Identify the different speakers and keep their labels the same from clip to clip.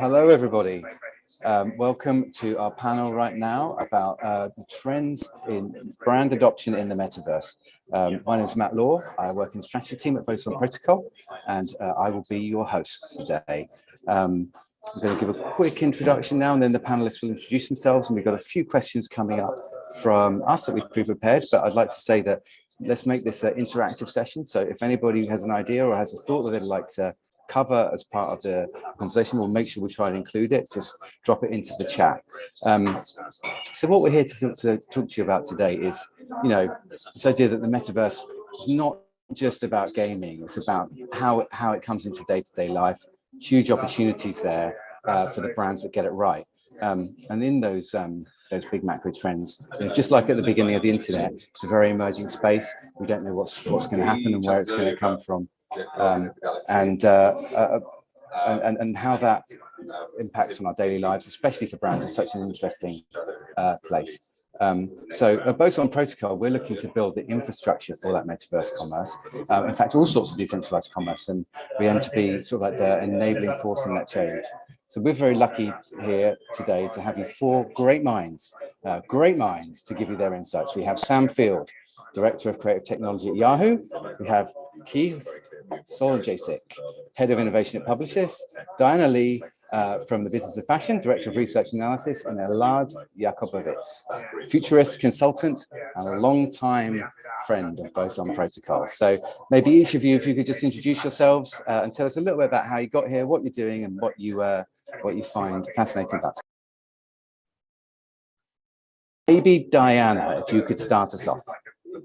Speaker 1: Hello, everybody. Welcome to our panel right now about the trends in brand adoption in the metaverse. My name is Matt Law. I work in the strategy team at Boson Protocol, and I will be your host today. I'm going to give a quick introduction now, and then the panelists will introduce themselves, and we've got a few questions coming up from us that we've pre-prepared, but I'd like to say that let's make this an interactive session. So if anybody has an idea or has a thought that they'd like to cover as part of the conversation, we'll make sure we try and include it. Just drop it into the chat. So what we're here to talk to you about today is, this idea that the metaverse is not just about gaming. It's about how it comes into day-to-day life. Huge opportunities there for the brands that get it right. And in those big macro trends, just like at the beginning of the internet, it's a very emerging space. We don't know what's going to happen and where it's going to come from. And how that impacts on our daily lives, especially for brands, is such an interesting place. So at Boson Protocol, we're looking to build the infrastructure for that metaverse commerce. In fact, all sorts of decentralized commerce, and we aim to be sort of like the enabling force in that change. So we're very lucky here today to have you four great minds to give you their insights. We have Sam Field, Director of Creative Technology at Yahoo. We have Keith Soljacich, Head of Innovation at Publicis, Diane from the Business of Fashion, Director of Research and Analysis, and Elad Yakobowicz, futurist consultant and a long-time friend of Boson Protocol. So maybe each of you, if you could just introduce yourselves and tell us a little bit about how you got here, what you're doing, and what you find fascinating about it. Maybe Diana, if you could start us off.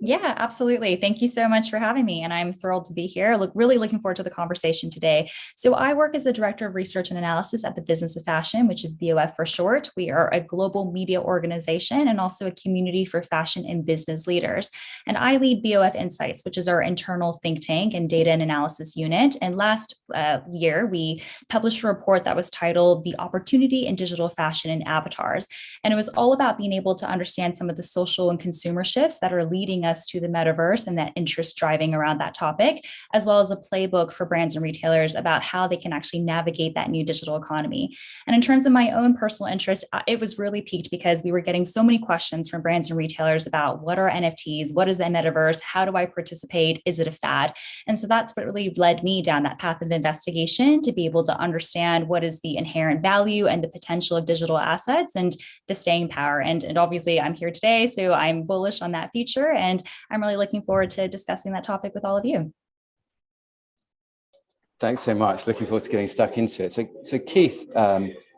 Speaker 2: Yeah, absolutely. Thank you so much for having me. And I'm thrilled to be here. Really looking forward to the conversation today. So I work as the Director of Research and Analysis at the Business of Fashion, which is BOF for short. We are a global media organization and also a community for fashion and business leaders. And I lead BOF Insights, which is our internal think tank and data and analysis unit. And last year, we published a report that was titled The Opportunity in Digital Fashion and Avatars. And it was all about being able to understand some of the social and consumer shifts that are leading us to the metaverse and that interest driving around that topic, as well as a playbook for brands and retailers about how they can actually navigate that new digital economy. And in terms of my own personal interest, it was really piqued because we were getting so many questions from brands and retailers about what are NFTs, what is the metaverse, how do I participate, is it a fad? And so that's what really led me down that path of investigation to be able to understand what is the inherent value and the potential of digital assets and the staying power. And obviously I'm here today, so I'm bullish on that future. And I'm really looking forward to discussing that topic with all of you.
Speaker 1: Thanks so much. Looking forward to getting stuck into it. So Keith,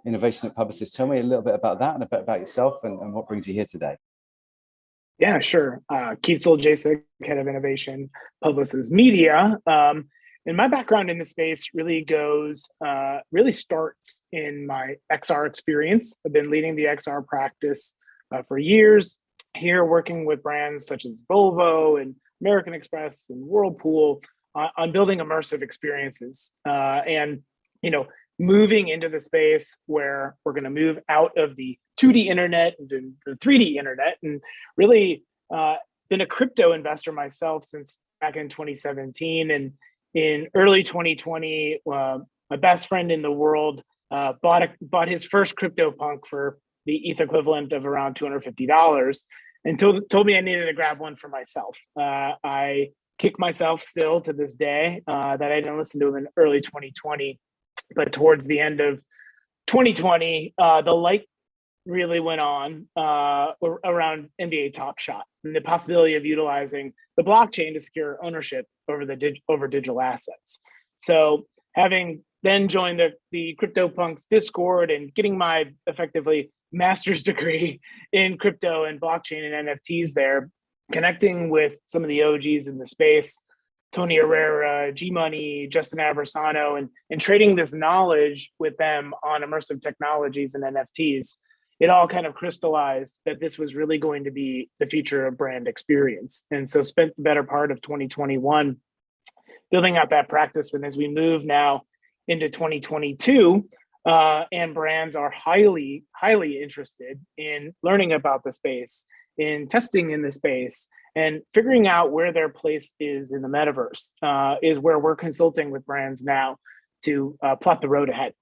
Speaker 1: Innovation at Publicis, tell me a little bit about that and a bit about yourself and what brings you here today.
Speaker 3: Yeah, sure. Keith Soljacich, Head of Innovation, Publicis Media. And my background in this space really starts in my XR experience. I've been leading the XR practice for years. Here, working with brands such as Volvo and American Express and Whirlpool on building immersive experiences, and moving into the space where we're going to move out of the 2D internet into the 3D internet, and really been a crypto investor myself since back in 2017. And in early 2020, my best friend in the world bought his first CryptoPunk for the ETH equivalent of around $250, and told me I needed to grab one for myself. I kick myself still to this day that I didn't listen to him in early 2020, but towards the end of 2020, the light really went on around NBA Top Shot and the possibility of utilizing the blockchain to secure ownership over digital assets. So having then joined the CryptoPunks Discord and getting my effectively master's degree in crypto and blockchain and NFTs there, connecting with some of the OGs in the space, Tony Herrera, G Money, Justin Aversano, and trading this knowledge with them on immersive technologies and NFTs, it all kind of crystallized that this was really going to be the future of brand experience. And so spent the better part of 2021 building out that practice. And as we move now into 2022, and brands are highly interested in learning about the space, in testing in the space, and figuring out where their place is in the metaverse, is where we're consulting with brands now to plot the road ahead.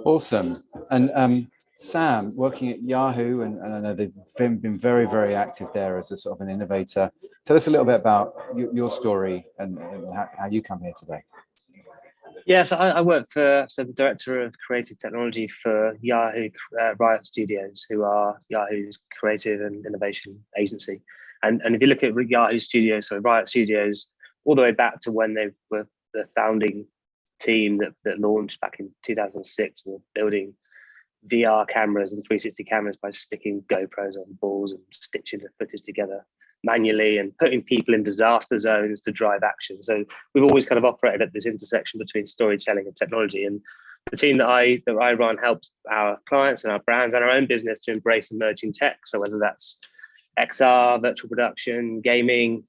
Speaker 1: Awesome. And Sam, working at Yahoo, and I know they've been very, very active there as a sort of an innovator. Tell us a little bit about your story and how you come here today.
Speaker 4: Yeah, so I work for, so I'm Director of Creative Technology for Yahoo Riot Studios, who are Yahoo's creative and innovation agency. And if you look at Yahoo Studios, so Riot Studios, all the way back to when they were the founding team that launched back in 2006, were building VR cameras and 360 cameras by sticking GoPros on balls and stitching the footage together manually and putting people in disaster zones to drive action. So we've always kind of operated at this intersection between storytelling and technology. And the team that I run helps our clients and our brands and our own business to embrace emerging tech. So whether that's XR, virtual production, gaming,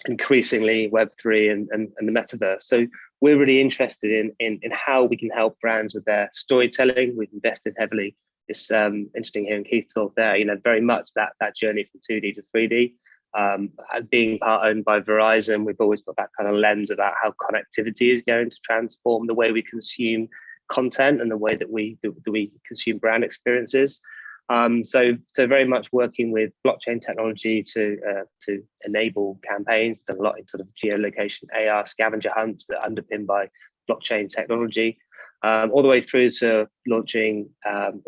Speaker 4: increasingly Web3 and the Metaverse. So we're really interested in how we can help brands with their storytelling. We've invested heavily. It's interesting hearing Keith talk there, very much that journey from 2D to 3D. Being part owned by Verizon, we've always got that kind of lens about how connectivity is going to transform the way we consume content and the way that we consume brand experiences. So very much working with blockchain technology to enable campaigns. We've done a lot in sort of geolocation, AR scavenger hunts that are underpinned by blockchain technology, all the way through to launching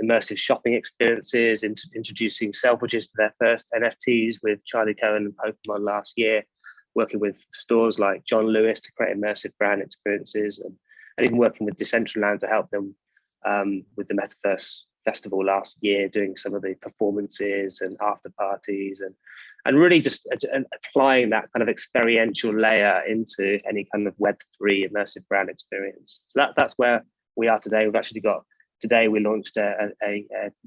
Speaker 4: immersive shopping experiences, introducing Selfridges to their first NFTs with Charlie Cohen and Pokemon last year, working with stores like John Lewis to create immersive brand experiences, and even working with Decentraland to help them with the Metaverse Festival last year, doing some of the performances and after parties and really just applying that kind of experiential layer into any kind of Web3 immersive brand experience. So that's where we are today. We've actually got, today we launched a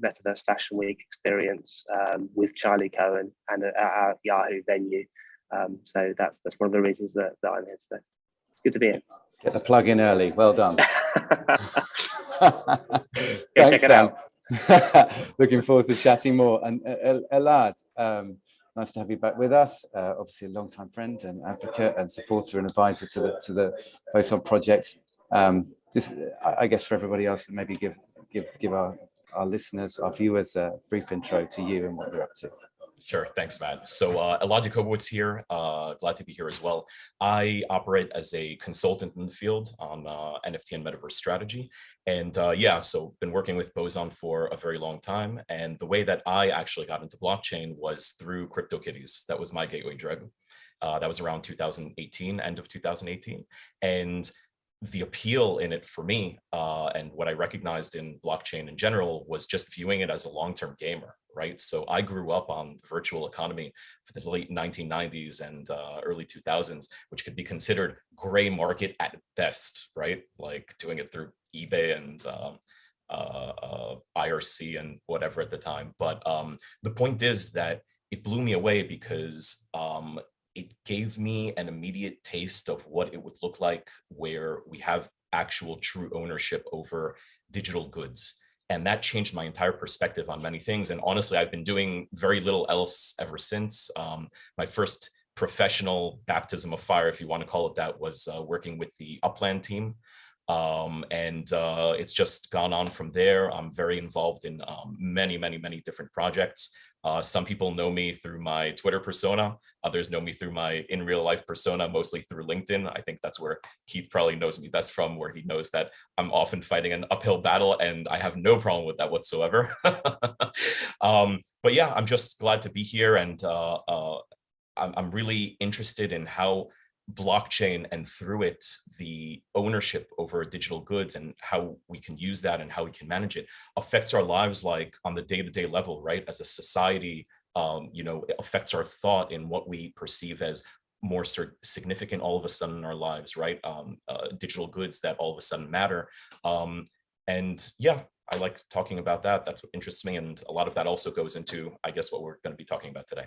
Speaker 4: Metaverse Fashion Week experience with Charlie Cohen and at our Yahoo venue. So that's one of the reasons that I'm here today. It's good to be here.
Speaker 1: Get the plug in early. Well done.
Speaker 4: Thanks, Sam.
Speaker 1: Looking forward to chatting more. And Elad, nice to have you back with us. Obviously a long-time friend and advocate and supporter and advisor to the Boson project. Just, I guess for everybody else, that maybe give our listeners, our viewers, a brief intro to you and what you're up to.
Speaker 5: Sure. Thanks, Matt. So Elad Yakobowicz here. Glad to be here as well. I operate as a consultant in the field on NFT and Metaverse strategy. And so been working with Boson for a very long time. And the way that I actually got into blockchain was through CryptoKitties. That was my gateway drug. That was around 2018, end of 2018. And the appeal in it for me and what I recognized in blockchain in general was just viewing it as a long-term gamer, right? So I grew up on the virtual economy for the late 1990s and early 2000s, which could be considered gray market at best, right? Like doing it through eBay and IRC and whatever at the time. But the point is that it blew me away because it gave me an immediate taste of what it would look like where we have actual true ownership over digital goods. And that changed my entire perspective on many things. And honestly, I've been doing very little else ever since. My first professional baptism of fire, if you want to call it that, was working with the Upland team. It's just gone on from there. I'm very involved in many different projects. Some people know me through my Twitter persona. Others know me through my in real life persona, mostly through LinkedIn. I think that's where Keith probably knows me best from, where he knows that I'm often fighting an uphill battle and I have no problem with that whatsoever. But yeah, I'm just glad to be here. And I'm really interested in how blockchain and through it, the ownership over digital goods and how we can use that and how we can manage it affects our lives, like on the day-to-day level, right? As a society, it affects our thought in what we perceive as more significant all of a sudden in our lives, right? Digital goods that all of a sudden matter. And yeah, I like talking about that. That's what interests me. And a lot of that also goes into, I guess, what we're going to be talking about today.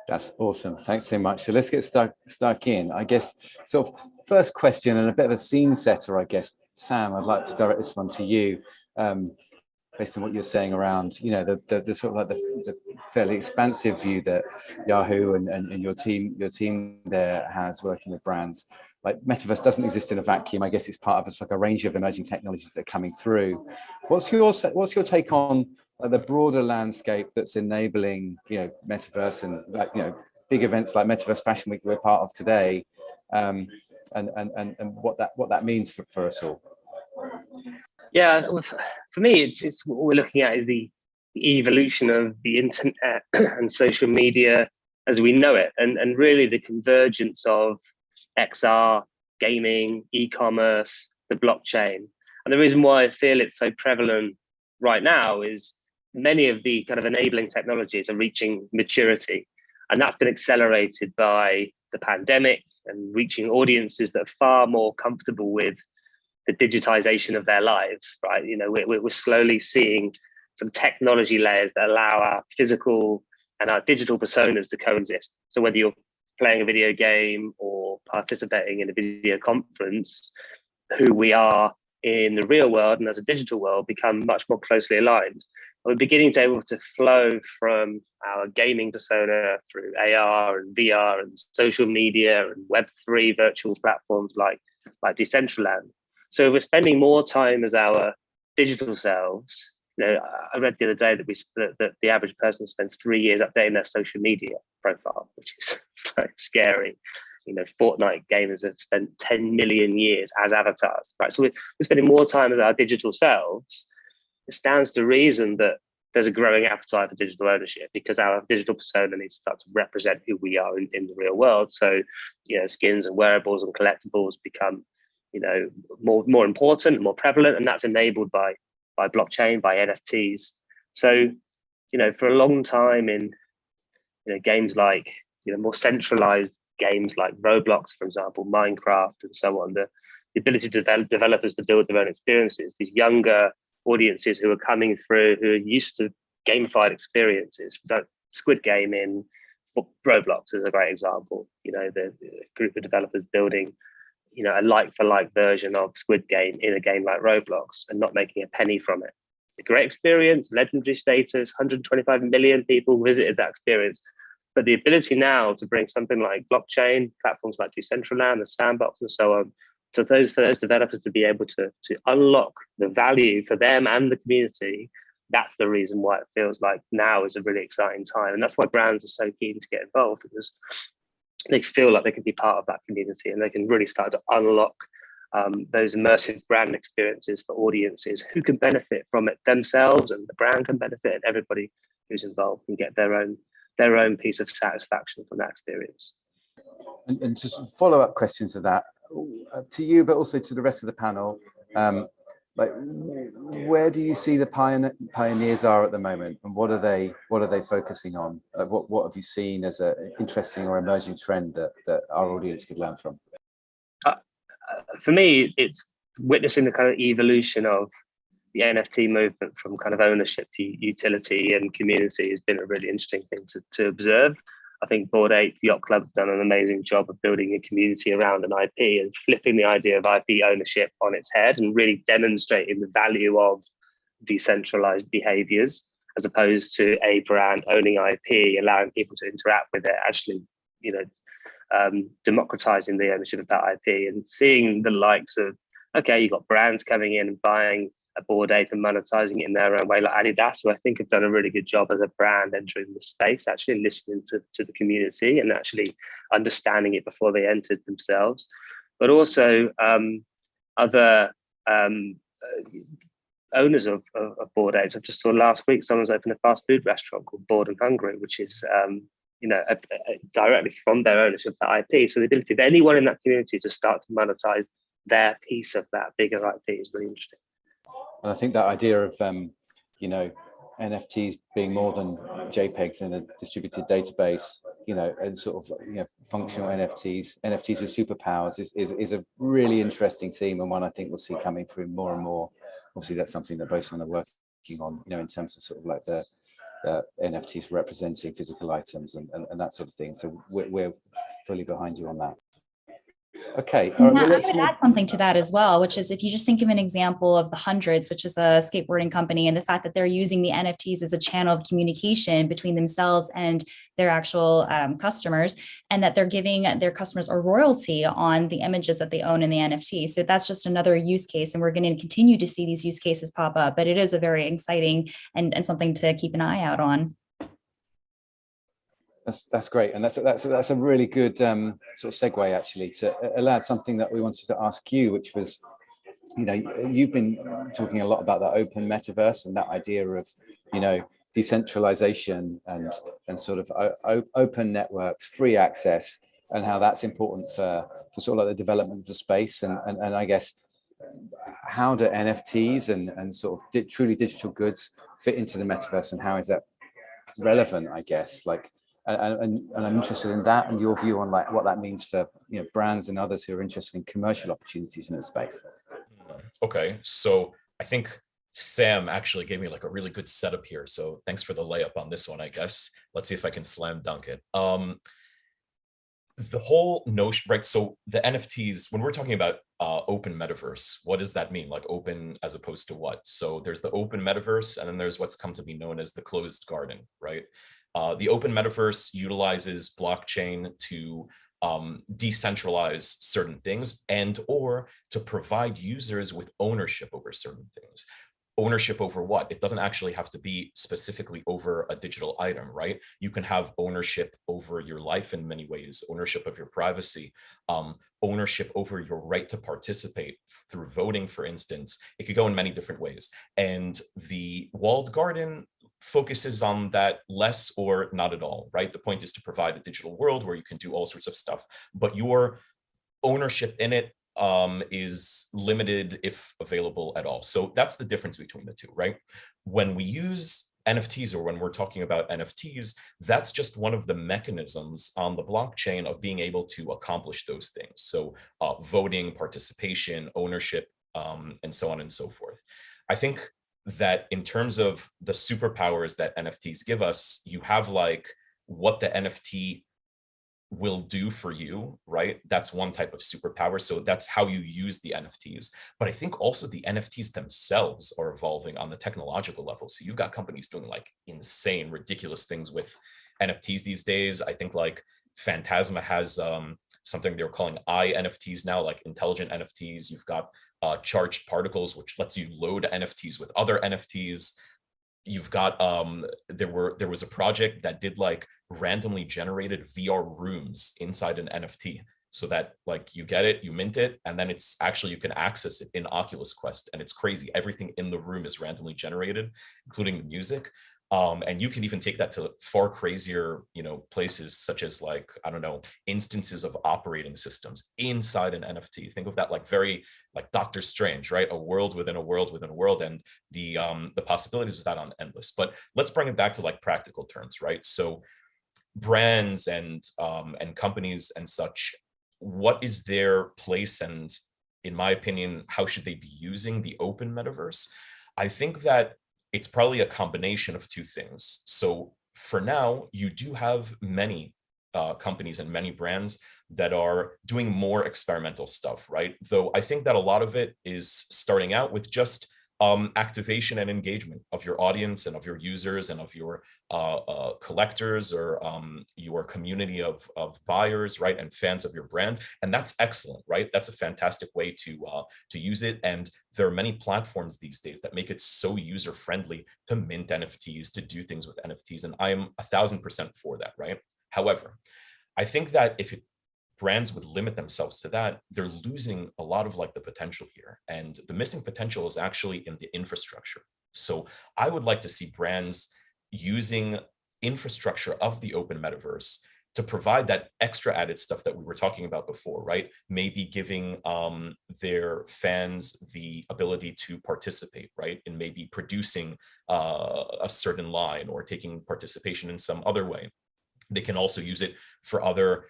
Speaker 1: That's awesome. Thanks so much. So let's get stuck in. I guess sort of first question and a bit of a scene setter, I guess. Sam, I'd like to direct this one to you, based on what you're saying around, the sort of like the fairly expansive view that Yahoo and your team there has working with brands. like Metaverse doesn't exist in a vacuum. I guess it's part of like a range of emerging technologies that are coming through. What's your take on the broader landscape that's enabling, Metaverse and big events like Metaverse Fashion Week we're part of today, and what that means for us all?
Speaker 4: Yeah, for me, it's what we're looking at is the evolution of the internet and social media as we know it, and really the convergence of XR, gaming, e-commerce, the blockchain. And the reason why I feel it's so prevalent right now is many of the kind of enabling technologies are reaching maturity, and that's been accelerated by the pandemic and reaching audiences that are far more comfortable with the digitization of their lives, right? We're slowly seeing some technology layers that allow our physical and our digital personas to coexist. So whether you're playing a video game or participating in a video conference, who we are in the real world and as a digital world become much more closely aligned. We're beginning to able to flow from our gaming persona through AR and VR and social media and Web3 virtual platforms like Decentraland. So we're spending more time as our digital selves. I read the other day that the average person spends 3 years updating their social media profile, which is like scary. Fortnite gamers have spent 10 million years as avatars, right? So we're spending more time as our digital selves. It stands to reason that there's a growing appetite for digital ownership because our digital persona needs to start to represent who we are in the real world. So, skins and wearables and collectibles become, more important and more prevalent, and that's enabled by blockchain, by NFTs. So, for a long time in, games like, more centralized games like Roblox, for example, Minecraft, and so on, the ability to developers to build their own experiences, these younger audiences who are coming through, who are used to gamified experiences. Squid Game in Roblox is a great example. The group of developers building, a like-for-like version of Squid Game in a game like Roblox and not making a penny from it. A great experience, legendary status, 125 million people visited that experience. But the ability now to bring something like blockchain, platforms like Decentraland, the Sandbox, and so on, for those developers to be able to unlock the value for them and the community, that's the reason why it feels like now is a really exciting time. And that's why brands are so keen to get involved, because they feel like they can be part of that community and they can really start to unlock those immersive brand experiences for audiences who can benefit from it themselves, and the brand can benefit, and everybody who's involved can get their own piece of satisfaction from that experience.
Speaker 1: And just follow-up questions to that, to you, but also to the rest of the panel. Where do you see the pioneers are at the moment, and what are they focusing on? What have you seen as an interesting or emerging trend that our audience could learn from?
Speaker 4: For me, it's witnessing the kind of evolution of the NFT movement from kind of ownership to utility and community has been a really interesting thing to observe. I think Bored Ape Yacht Club have done an amazing job of building a community around an IP and flipping the idea of IP ownership on its head and really demonstrating the value of decentralized behaviors, as opposed to a brand owning IP, allowing people to interact with it, actually, democratizing the ownership of that IP and seeing the likes of, okay, you've got brands coming in and buying a Bored Ape and monetizing it in their own way, like Adidas, who I think have done a really good job as a brand entering the space, actually listening to the community and actually understanding it before they entered themselves. But also other owners of Bored Apes. I just saw last week someone's opened a fast food restaurant called Bored and Hungry, which is directly from their ownership of that IP. So the ability of anyone in that community to start to monetize their piece of that bigger IP is really interesting.
Speaker 1: And I think that idea of, NFTs being more than JPEGs in a distributed database, and sort of, functional NFTs with superpowers is a really interesting theme, and one I think we'll see coming through more and more. Obviously, that's something that Boson are working on, in terms of sort of like the NFTs representing physical items and that sort of thing. So we're fully behind you on that. Okay,
Speaker 2: And Matt, I would add something to that as well, which is if you just think of an example of the Hundreds, which is a skateboarding company, and the fact that they're using the NFTs as a channel of communication between themselves and their actual customers, and that they're giving their customers a royalty on the images that they own in the NFT. So that's just another use case, and we're going to continue to see these use cases pop up, but it is a very exciting and something to keep an eye out on.
Speaker 1: That's great, and that's a really good sort of segue actually to Elad, something that we wanted to ask you, which was, you know, you've been talking a lot about the open metaverse and that idea of, you know, decentralization and sort of open networks, free access, and how that's important for sort of like the development of the space, and I guess how do NFTs and sort of truly digital goods fit into the metaverse, and how is that relevant, I guess, like. And I'm interested in that and your view on like what that means for, you know, brands and others who are interested in commercial opportunities in the space.
Speaker 5: Okay, so I think Sam actually gave me like a really good setup here. So thanks for the layup on this one, I guess. Let's see if I can slam dunk it. The whole notion, right? So the NFTs, when we're talking about open metaverse, what does that mean? Like open as opposed to what? So there's the open metaverse, and then there's what's come to be known as the closed garden, right? The open metaverse utilizes blockchain to decentralize certain things and or to provide users with ownership over certain things. Ownership over what? It doesn't actually have to be specifically over a digital item, right? You can have ownership over your life in many ways, ownership of your privacy, ownership over your right to participate through voting, for instance. It could go in many different ways. And the walled garden focuses on that less or not at all, right? The point is to provide a digital world where you can do all sorts of stuff, but your ownership in it is limited if available at all. So that's the difference between the two, right? When we use NFTs, or when we're talking about NFTs, that's just one of the mechanisms on the blockchain of being able to accomplish those things. So voting, participation, ownership, and so on and so forth. I think that in terms of the superpowers that NFTs give us, you have like what the NFT will do for you, right? That's one type of superpower. So that's how you use the NFTs. But I think also the NFTs themselves are evolving on the technological level. So you've got companies doing like insane, ridiculous things with NFTs these days. I think like Phantasma has something they're calling NFTs now, like intelligent NFTs. You've got charged particles, which lets you load NFTs with other NFTs. You've got there was a project that did like randomly generated VR rooms inside an NFT, so that like you get it, you mint it, and then it's actually you can access it in Oculus Quest, and it's crazy. Everything in the room is randomly generated, including the music. And you can even take that to far crazier, you know, places such as like, I don't know, instances of operating systems inside an NFT. Think of that like very like Doctor Strange, right? A world within a world within a world, and the possibilities of that are endless. But let's bring it back to like practical terms, right? So brands and companies and such, what is their place, and in my opinion, how should they be using the open metaverse? I think that it's probably a combination of two things. So for now, you do have many companies and many brands that are doing more experimental stuff, right? Though I think that a lot of it is starting out with just activation and engagement of your audience and of your users and of your collectors or your community of buyers, right, and fans of your brand. And that's excellent, right? That's a fantastic way to use it. And there are many platforms these days that make it so user friendly to mint NFTs, to do things with NFTs, and I am 1000% for that, right? However, I think that if brands would limit themselves to that, they're losing a lot of like the potential here. And the missing potential is actually in the infrastructure. So I would like to see brands using infrastructure of the open metaverse to provide that extra added stuff that we were talking about before, right? Maybe giving their fans the ability to participate, right? And maybe producing a certain line or taking participation in some other way. They can also use it for other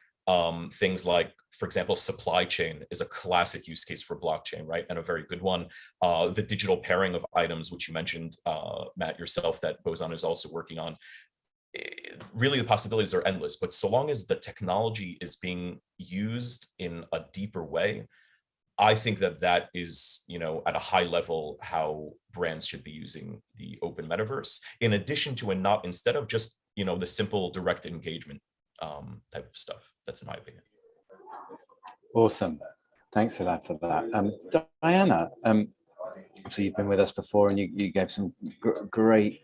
Speaker 5: things like, for example, supply chain is a classic use case for blockchain, right? And a very good one. The digital pairing of items, which you mentioned, Matt, yourself, that Boson is also working on. really the possibilities are endless. But so long as the technology is being used in a deeper way, I think that that is, at a high level, how brands should be using the open metaverse, in addition to instead of just, the simple direct engagement type of stuff. That's in my opinion.
Speaker 1: Awesome. Thanks a lot for that. Diana, so you've been with us before and you gave some great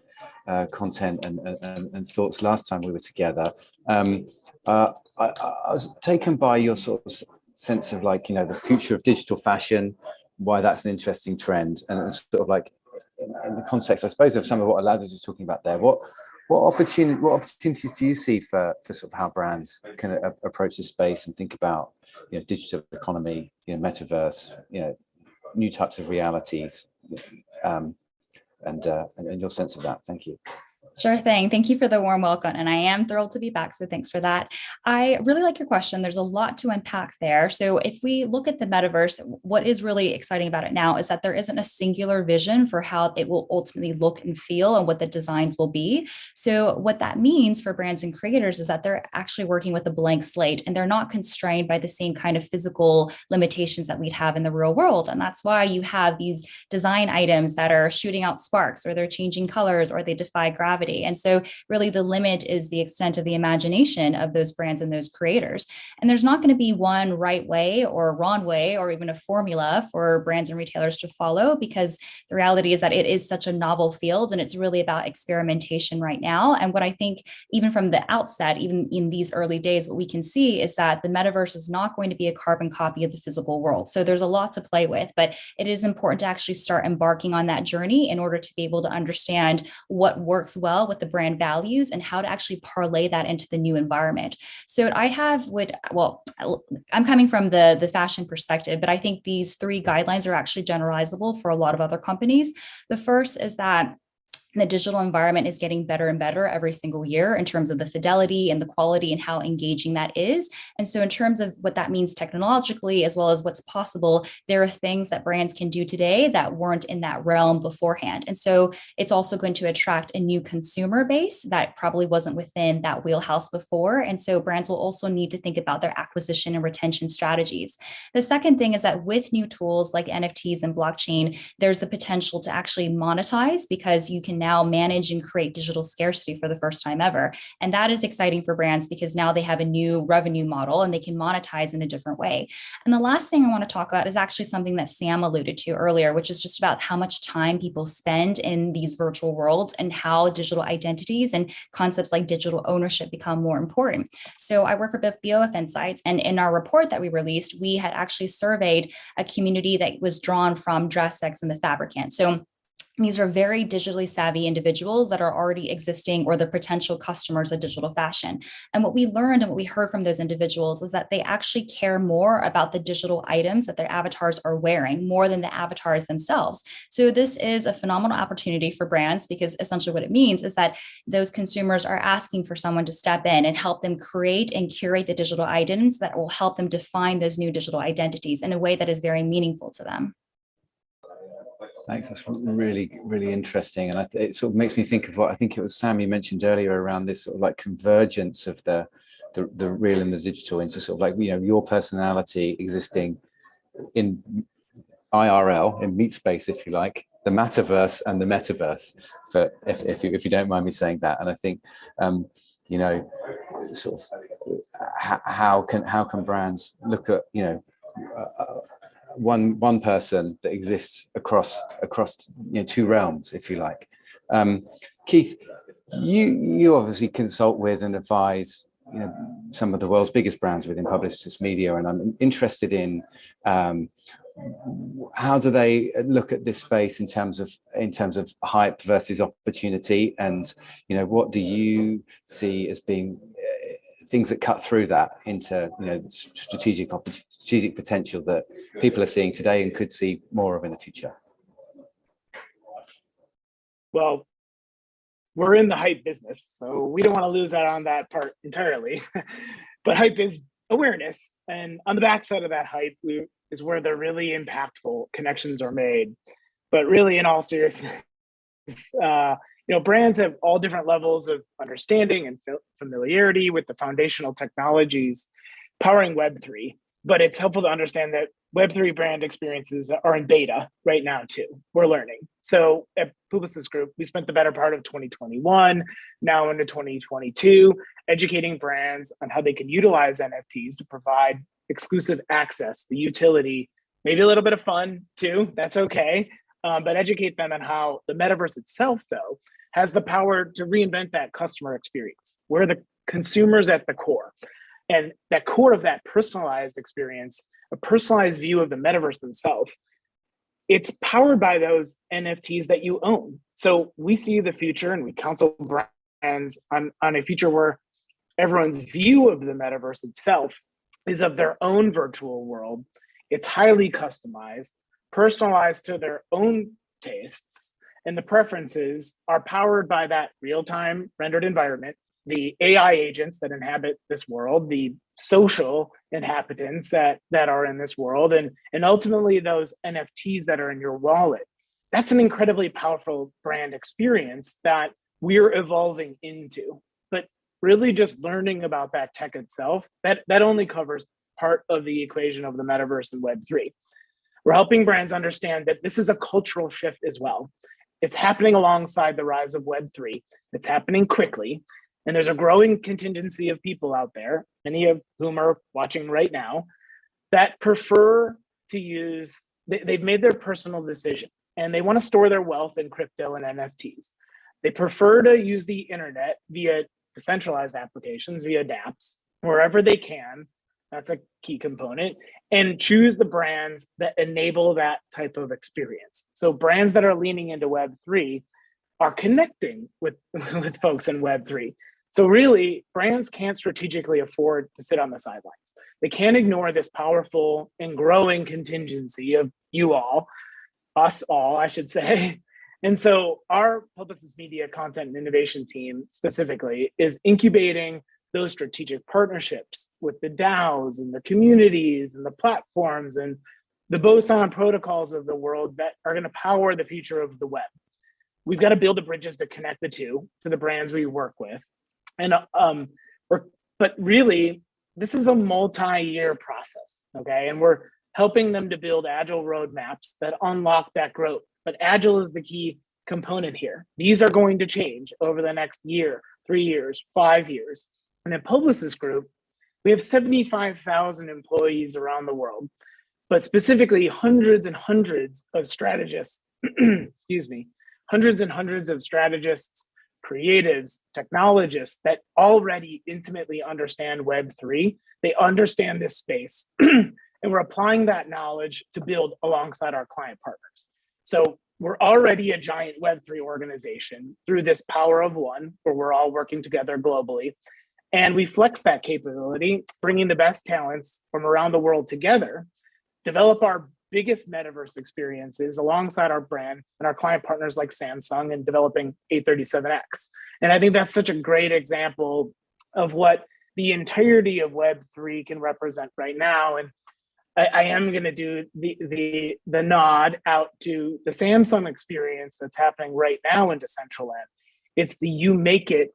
Speaker 1: content and thoughts last time we were together. I was taken by your sort of sense of the future of digital fashion, why that's an interesting trend, and sort of in the context, I suppose, of some of what Elad was just talking about there. What opportunities do you see for sort of how brands can approach the space and think about digital economy, metaverse, new types of realities, and your sense of that? Thank you.
Speaker 2: Sure thing. Thank you for the warm welcome. And I am thrilled to be back. So thanks for that. I really like your question. There's a lot to unpack there. So if we look at the metaverse, what is really exciting about it now is that there isn't a singular vision for how it will ultimately look and feel and what the designs will be. So what that means for brands and creators is that they're actually working with a blank slate and they're not constrained by the same kind of physical limitations that we'd have in the real world. And that's why you have these design items that are shooting out sparks, or they're changing colors, or they defy gravity. And so really the limit is the extent of the imagination of those brands and those creators. And there's not going to be one right way or wrong way or even a formula for brands and retailers to follow, because the reality is that it is such a novel field and it's really about experimentation right now. And what I think even from the outset, even in these early days, what we can see is that the metaverse is not going to be a carbon copy of the physical world. So there's a lot to play with, but it is important to actually start embarking on that journey in order to be able to understand what works well with the brand values and how to actually parlay that into the new environment. So I'm coming from the fashion perspective, but I think these 3 guidelines are actually generalizable for a lot of other companies. The first is that the digital environment is getting better and better every single year in terms of the fidelity and the quality and how engaging that is. And so in terms of what that means technologically, as well as what's possible, there are things that brands can do today that weren't in that realm beforehand. And so it's also going to attract a new consumer base that probably wasn't within that wheelhouse before. And so brands will also need to think about their acquisition and retention strategies. The second thing is that with new tools like NFTs and blockchain, there's the potential to actually monetize, because you can now manage and create digital scarcity for the first time ever. And that is exciting for brands because now they have a new revenue model and they can monetize in a different way. And the last thing I want to talk about is actually something that Sam alluded to earlier, which is just about how much time people spend in these virtual worlds and how digital identities and concepts like digital ownership become more important. So I work for BOF Insights, and in our report that we released, we had actually surveyed a community that was drawn from dress, sex, and the fabricant. So these are very digitally savvy individuals that are already existing or the potential customers of digital fashion. And what we learned and what we heard from those individuals is that they actually care more about the digital items that their avatars are wearing more than the avatars themselves. So this is a phenomenal opportunity for brands, because essentially what it means is that those consumers are asking for someone to step in and help them create and curate the digital items that will help them define those new digital identities in a way that is very meaningful to them.
Speaker 1: Thanks. That's really, really interesting. And it sort of makes me think of what I think it was Sam you mentioned earlier around this sort of convergence of the real and the digital into sort of your personality existing in IRL, in meat space, if you like, the metaverse and the metaverse, for if you don't mind me saying that. And I think sort of how can brands look at one person that exists across 2 realms, if you like. Keith, you obviously consult with and advise some of the world's biggest brands within publicist media, and I'm interested in how do they look at this space in terms of hype versus opportunity, and what do you see as being things that cut through that into strategic potential that people are seeing today and could see more of in the future?
Speaker 3: Well, we're in the hype business, so we don't want to lose out on that part entirely. But hype is awareness, and on the backside of that hype is where the really impactful connections are made. But really, in all seriousness, brands have all different levels of understanding and familiarity with the foundational technologies powering Web3, but it's helpful to understand that Web3 brand experiences are in beta right now too. We're learning. So at Publicis Group, we spent the better part of 2021, now into 2022, educating brands on how they can utilize NFTs to provide exclusive access, the utility, maybe a little bit of fun too, that's okay, but educate them on how the metaverse itself, though, has the power to reinvent that customer experience, where the consumer's at the core. And that core of that personalized experience, a personalized view of the metaverse themselves, it's powered by those NFTs that you own. So we see the future and we counsel brands on a future where everyone's view of the metaverse itself is of their own virtual world. It's highly customized, personalized to their own tastes, and the preferences are powered by that real-time rendered environment, the AI agents that inhabit this world, the social inhabitants that are in this world, and ultimately those NFTs that are in your wallet. That's an incredibly powerful brand experience that we're evolving into. But really just learning about that tech itself, that only covers part of the equation of the metaverse and Web3. We're helping brands understand that this is a cultural shift as well. It's happening alongside the rise of Web3. It's happening quickly. And there's a growing contingency of people out there, many of whom are watching right now, that prefer to use, they've made their personal decision and they want to store their wealth in crypto and NFTs. They prefer to use the internet via decentralized applications, via dApps, wherever they can. That's a key component, and choose the brands that enable that type of experience. So brands that are leaning into Web3 are connecting with folks in Web3. So really, brands can't strategically afford to sit on the sidelines. They can't ignore this powerful and growing contingency of you all, us all, I should say. And so our Publicis Media content and innovation team specifically is incubating those strategic partnerships with the DAOs and the communities and the platforms and the Boson Protocols of the world that are going to power the future of the web. We've got to build the bridges to connect the two to the brands we work with. And but really, this is a multi-year process, okay? And we're helping them to build agile roadmaps that unlock that growth. But agile is the key component here. These are going to change over the next year, 3 years, 5 years. And at Publicis Group, we have 75,000 employees around the world, but specifically hundreds and hundreds of strategists, excuse me, hundreds and hundreds of strategists, creatives, technologists that already intimately understand Web3. They understand this space. And we're applying that knowledge to build alongside our client partners. So we're already a giant Web3 organization through this power of one, where we're all working together globally. And we flex that capability, bringing the best talents from around the world together, develop our biggest metaverse experiences alongside our brand and our client partners like Samsung, and developing 837X. And I think that's such a great example of what the entirety of Web3 can represent right now. And I am going to do the nod out to the Samsung experience that's happening right now in Decentraland. It's the you make it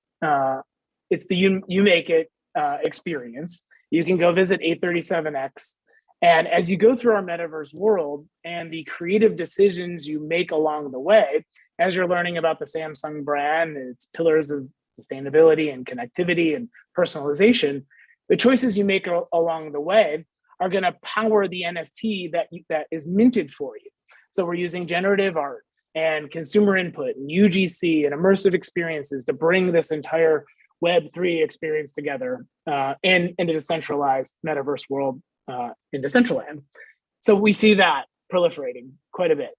Speaker 3: experience. You can go visit 837X. And as you go through our metaverse world and the creative decisions you make along the way, as you're learning about the Samsung brand and its pillars of sustainability and connectivity and personalization, the choices you make along the way are going to power the NFT that is minted for you. So we're using generative art and consumer input and UGC and immersive experiences to bring this entire Web3 experience together in a decentralized metaverse world in Decentraland. So we see that proliferating quite a bit.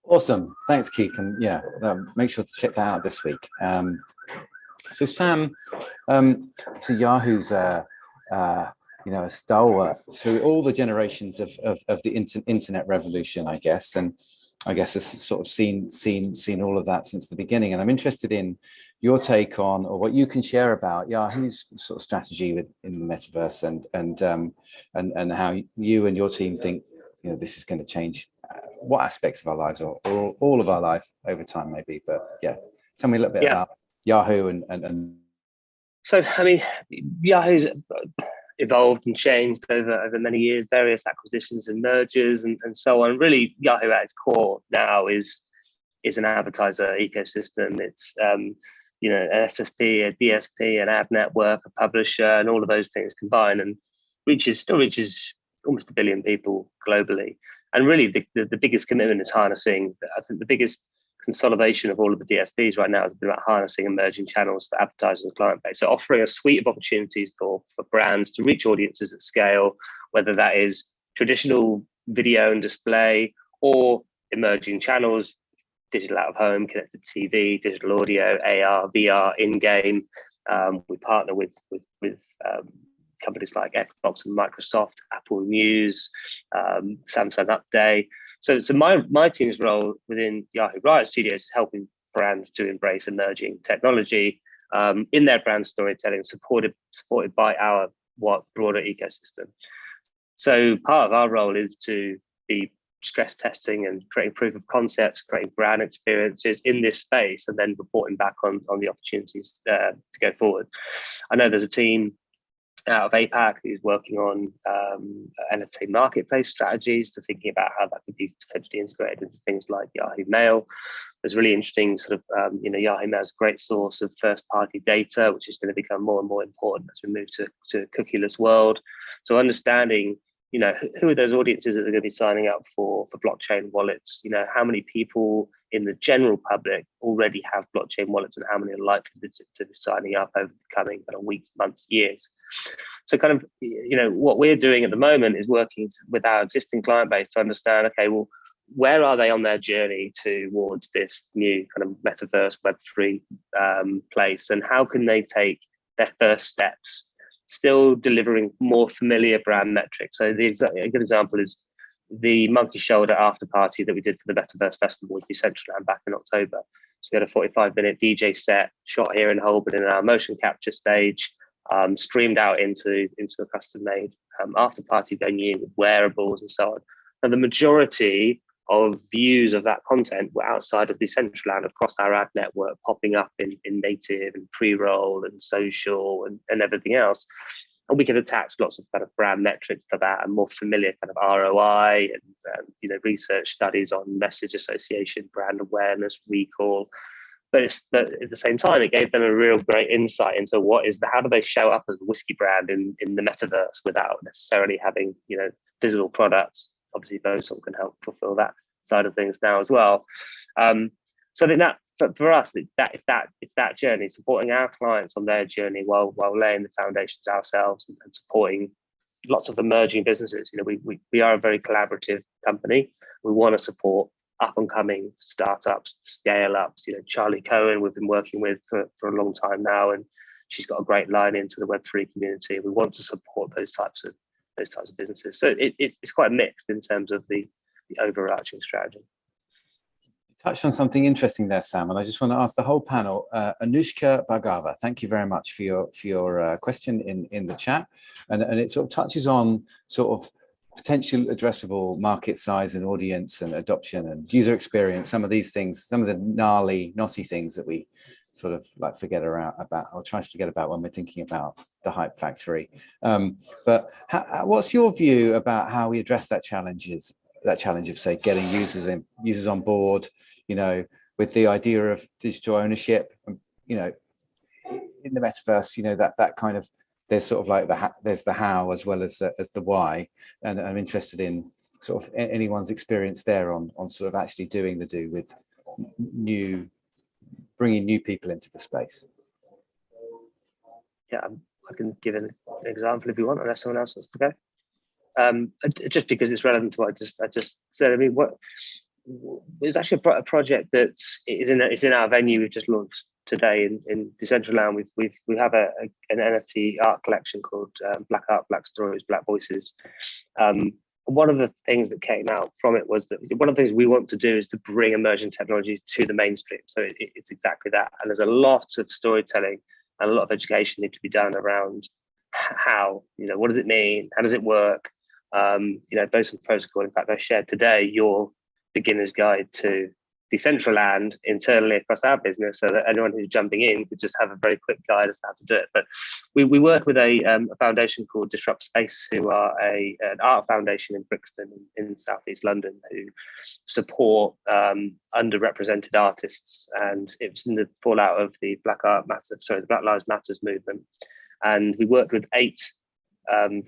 Speaker 1: Awesome. Thanks, Keith. And yeah, make sure to check that out this week. So Sam, so Yahoo's a stalwart through all the generations of the internet revolution, I guess. And I guess it's sort of seen all of that since the beginning. And I'm interested in your take on, or what you can share about Yahoo's sort of strategy in the metaverse, and how you and your team think this is going to change what aspects of our lives, or all of our life over time, maybe. But yeah, tell me a little bit about Yahoo and.
Speaker 4: So, I mean, Yahoo's evolved and changed over many years, various acquisitions and mergers and so on. Really, Yahoo at its core now is an advertiser ecosystem. It's you know, an SSP, a DSP, an ad network, a publisher, and all of those things combined, and still reaches almost 1 billion people globally. And really, the biggest commitment is harnessing. I think the biggest consolidation of all of the DSPs right now has been about harnessing emerging channels for advertisers and client base. So offering a suite of opportunities for brands to reach audiences at scale, whether that is traditional video and display or emerging channels, digital out of home, connected TV, digital audio, AR, VR, in-game. We partner with companies like Xbox and Microsoft, Apple News, Samsung Update. So my team's role within Yahoo Riot Studios is helping brands to embrace emerging technology in their brand storytelling, supported by our broader ecosystem. So part of our role is to be stress testing and creating proof of concepts, creating brand experiences in this space, and then reporting back on the opportunities to go forward. I know there's a team out of APAC who's working on NFT marketplace strategies, to thinking about how that could be potentially integrated into things like Yahoo Mail. There's really interesting sort of, Yahoo Mail is a great source of first-party data, which is going to become more and more important as we move to a cookieless world. So understanding, who are those audiences that are going to be signing up for blockchain wallets? How many people in the general public already have blockchain wallets, and how many are likely to be signing up over the coming weeks, months, years? So kind of, what we're doing at the moment is working with our existing client base to understand, okay, well, where are they on their journey towards this new kind of metaverse Web3 place, and how can they take their first steps, still delivering more familiar brand metrics? So a good example is the Monkey Shoulder after party that we did for the Metaverse Festival with Decentralized back in October. So we had a 45-minute DJ set shot here in Holborn in our motion capture stage, streamed out into a custom-made after party venue with wearables and so on. And the majority of views of that content were outside of Decentraland across our ad network, popping up in native and pre-roll and social and everything else. And we could attach lots of kind of brand metrics to that and more familiar kind of ROI and research studies on message association, brand awareness, recall. But at the same time, it gave them a real great insight into how do they show up as a whiskey brand in the metaverse without necessarily having visible products. Obviously, Boson can help fulfill that side of things now as well. So I think that for us, it's that journey, supporting our clients on their journey while laying the foundations ourselves and supporting lots of emerging businesses. We are a very collaborative company. We want to support up and coming startups, scale ups. Charlie Cohen, we've been working with for a long time now, and she's got a great line into the Web3 community. We want to support those types of businesses. So it's quite mixed in terms of the overarching strategy.
Speaker 1: You touched on something interesting there, Sam, and I just want to ask the whole panel. Anushka Bhargava, thank you very much for your question in the chat, and it sort of touches on sort of potential addressable market size and audience and adoption and user experience. Some of these things, some of the knotty things that we sort of forget about or try to forget about when we're thinking about the hype factory. But what's your view about how we address that challenge of, say, getting users on board, with the idea of digital ownership, in the metaverse, that kind of, there's sort of there's the how as well as the why, and I'm interested in sort of anyone's experience there on sort of actually doing the do with bringing new people into the space. Yeah,
Speaker 4: I can give an example if you want, unless someone else wants to go. Just because it's relevant to what I just said. I mean, there's actually a project that's in our venue. We've just launched today in Decentraland. We have an NFT art collection called Black Art, Black Stories, Black Voices. One of the things that came out from it was that one of the things we want to do is to bring emerging technology to the mainstream. So it's exactly that. And there's a lot of storytelling and a lot of education need to be done around how, what does it mean? How does it work? Boson Protocol, in fact, I shared today your beginner's guide to Decentraland internally across our business, so that anyone who's jumping in could just have a very quick guide as to how to do it. But we work with a foundation called Disrupt Space, who are an art foundation in Brixton in Southeast London, who support underrepresented artists. And it was in the fallout of the Black Lives Matters movement. And we worked with 8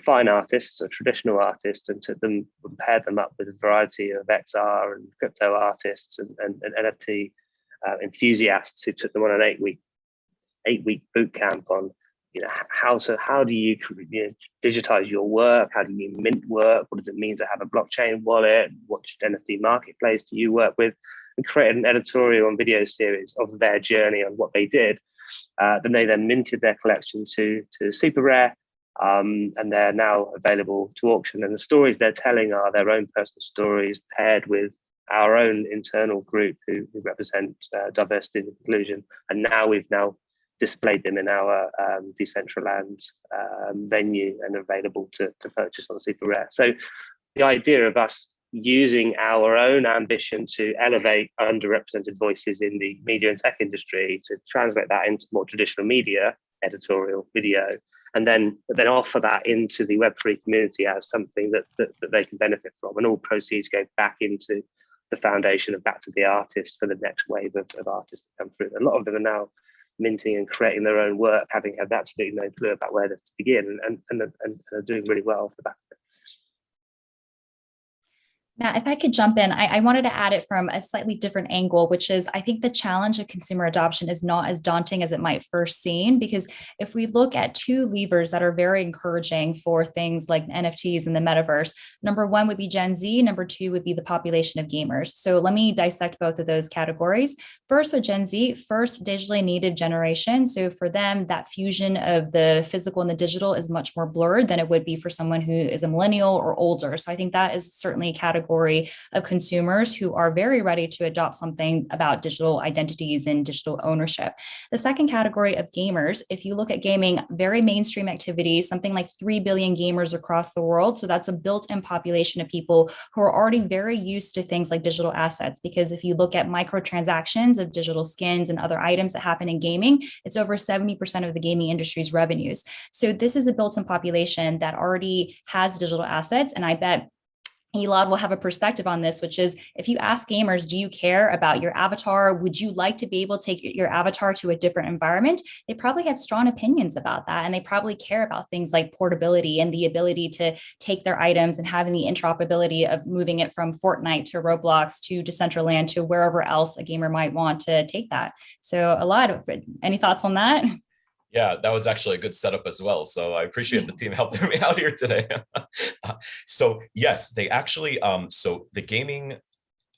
Speaker 4: fine artists or traditional artists and took them and paired them up with a variety of XR and crypto artists and NFT enthusiasts who took them on an 8-week boot camp on, how do you digitize your work? How do you mint work? What does it mean to have a blockchain wallet? What NFT marketplace do you work with? And created an editorial and video series of their journey on what they did. Then they minted their collection to Super Rare. And they're now available to auction. And the stories they're telling are their own personal stories paired with our own internal group who represent diversity and inclusion. And now we've displayed them in our Decentraland venue and available to purchase on Super Rare. So the idea of us using our own ambition to elevate underrepresented voices in the media and tech industry, to translate that into more traditional media, editorial, video, and then offer that into the Web3 community as something that they can benefit from. And all proceeds go back into the foundation and back to the artists for the next wave of artists that come through. A lot of them are now minting and creating their own work, having had absolutely no clue about where to begin, and are doing really well off the back of it.
Speaker 2: Now, if I could jump in, I wanted to add it from a slightly different angle, which is I think the challenge of consumer adoption is not as daunting as it might first seem, because if we look at 2 levers that are very encouraging for things like NFTs and the metaverse, number 1 would be Gen Z, number 2 would be the population of gamers. So let me dissect both of those categories. First, with Gen Z, first digitally native generation. So for them, that fusion of the physical and the digital is much more blurred than it would be for someone who is a millennial or older. So I think that is certainly a category of consumers who are very ready to adopt something about digital identities and digital ownership. The second category of gamers, if you look at gaming, very mainstream activities, something like 3 billion gamers across the world. So that's a built-in population of people who are already very used to things like digital assets. Because if you look at microtransactions of digital skins and other items that happen in gaming, it's over 70% of the gaming industry's revenues. So this is a built-in population that already has digital assets. And I bet Elad will have a perspective on this, which is if you ask gamers, do you care about your avatar? Would you like to be able to take your avatar to a different environment? They probably have strong opinions about that. And they probably care about things like portability and the ability to take their items and having the interoperability of moving it from Fortnite to Roblox to Decentraland to wherever else a gamer might want to take that. So Elad, any thoughts on that?
Speaker 5: Yeah, that was actually a good setup as well. So I appreciate the team helping me out here today. So yes, they actually, so the gaming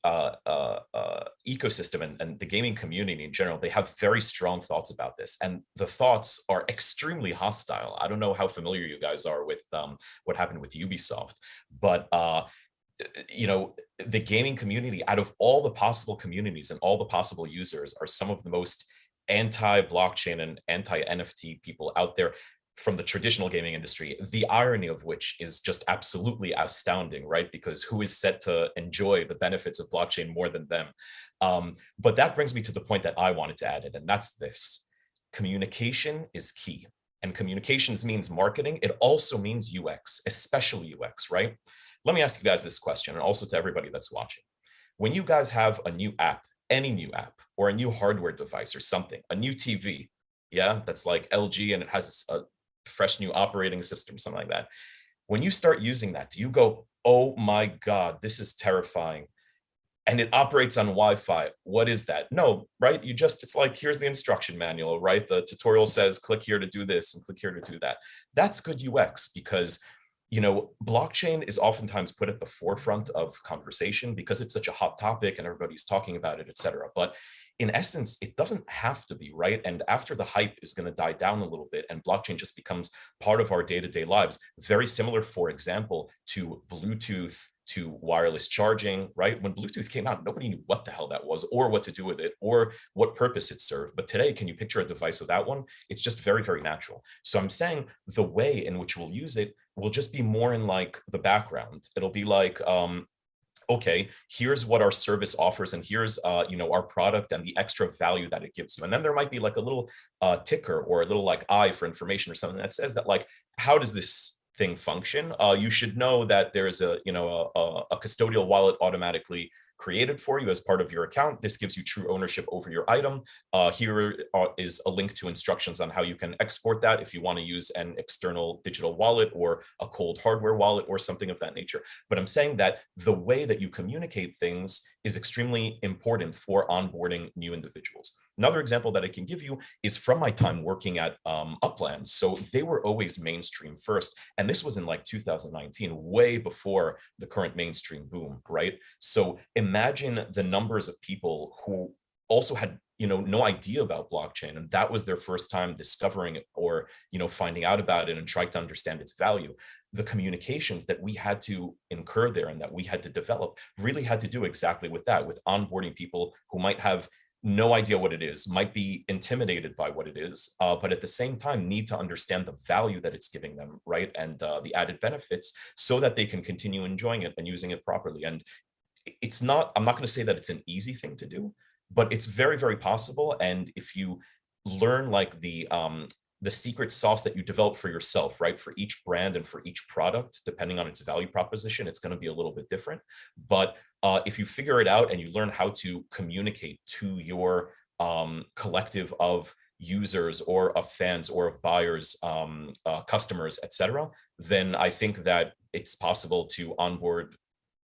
Speaker 5: ecosystem and the gaming community in general, they have very strong thoughts about this. And the thoughts are extremely hostile. I don't know how familiar you guys are with what happened with Ubisoft, but the gaming community, out of all the possible communities and all the possible users, are some of the most anti-blockchain and anti-NFT people out there from the traditional gaming industry, the irony of which is just absolutely astounding, right? Because who is set to enjoy the benefits of blockchain more than them? But that brings me to the point that I wanted to add in, and that's this. Communication is key. And communications means marketing. It also means UX, especially UX, right? Let me ask you guys this question, and also to everybody that's watching. When you guys have a new app, any new app, or a new hardware device or something, a new TV, yeah, that's like LG and it has a fresh new operating system, something like that. When you start using that, do you go, oh my God, this is terrifying, and it operates on Wi-Fi? What is that? No, right? It's like, here's the instruction manual, right? The tutorial says, click here to do this and click here to do that. That's good UX, because blockchain is oftentimes put at the forefront of conversation because it's such a hot topic and everybody's talking about it, etc. But in essence, it doesn't have to be, right? And after the hype is going to die down a little bit and blockchain just becomes part of our day-to-day lives, very similar, for example, to Bluetooth, to wireless charging, right? When Bluetooth came out, nobody knew what the hell that was or what to do with it or what purpose it served. But today, can you picture a device without one? It's just very, very natural. So I'm saying the way in which we'll use it will just be more in like the background. It'll be like, okay, here's what our service offers, and here's our product and the extra value that it gives you. And then there might be like a little ticker or a little like eye for information or something that says that, like, how does this thing function? You should know that there's a custodial wallet automatically created for you as part of your account. This gives you true ownership over your item. Here is a link to instructions on how you can export that if you want to use an external digital wallet or a cold hardware wallet or something of that nature. But I'm saying that the way that you communicate things is extremely important for onboarding new individuals. Another example that I can give you is from my time working at Upland. So they were always mainstream first. And this was in like 2019, way before the current mainstream boom, right? So imagine the numbers of people who also had no idea about blockchain, and that was their first time discovering it or finding out about it and trying to understand its value. The communications that we had to incur there and that we had to develop really had to do exactly with that, with onboarding people who might have no idea what it is, might be intimidated by what it is, but at the same time need to understand the value that it's giving them, right? And the added benefits so that they can continue enjoying it and using it properly. And it's not, I'm not going to say that it's an easy thing to do, but it's very, very possible. And if you learn like the secret sauce that you develop for yourself, right? For each brand and for each product, depending on its value proposition, it's going to be a little bit different. But if you figure it out and you learn how to communicate to your collective of users or of fans or of buyers, customers, etc., then I think that it's possible to onboard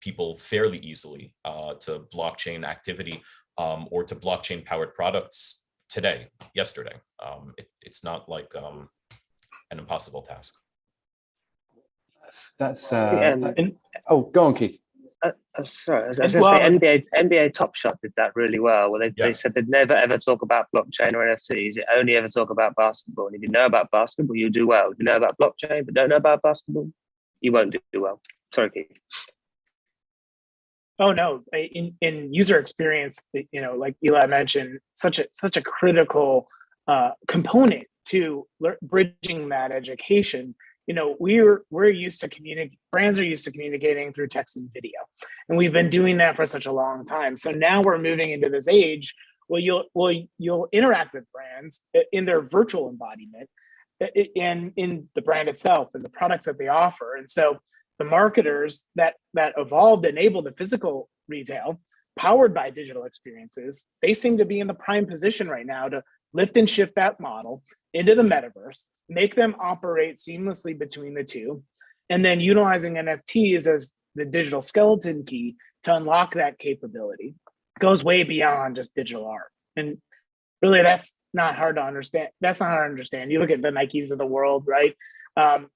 Speaker 5: people fairly easily to blockchain activity or to blockchain powered products today, yesterday. It's not like an impossible task.
Speaker 1: Oh, go on, Keith.
Speaker 4: Sorry, I was going to say NBA Top Shot did that really well. Well, they said they'd never ever talk about blockchain or NFTs. They only ever talk about basketball. And if you know about basketball, you do well. If you know about blockchain but don't know about basketball, you won't do well. Sorry, Keith.
Speaker 3: Oh no! In user experience, like Elad mentioned, such a critical component to bridging that education. We're used to brands are used to communicating through text and video, and we've been doing that for such a long time. So now we're moving into this age where you'll interact with brands in their virtual embodiment, and in the brand itself and the products that they offer. And so the marketers that evolved and enabled the physical retail powered by digital experiences, they seem to be in the prime position right now to lift and shift that model into the metaverse, make them operate seamlessly between the two, and then utilizing NFTs as the digital skeleton key to unlock that capability. It goes way beyond just digital art. And really, that's not hard to understand. That's not hard to understand. You look at the Nikes of the world, right?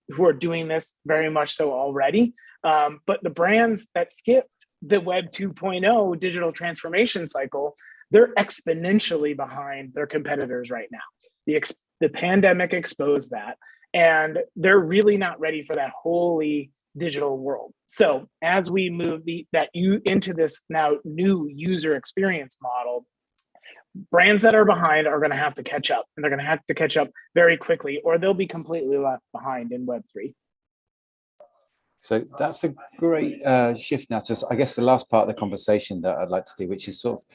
Speaker 3: Who are doing this very much so already. But the brands that skipped the Web 2.0 digital transformation cycle, they're exponentially behind their competitors right now. The pandemic exposed that, and they're really not ready for that wholly digital world. So as we move into this now new user experience model, brands that are behind are going to have to catch up, and they're going to have to catch up very quickly, or they'll be completely left behind in Web3.
Speaker 1: So that's a great shift now to, I guess, the last part of the conversation that I'd like to do, which is sort of,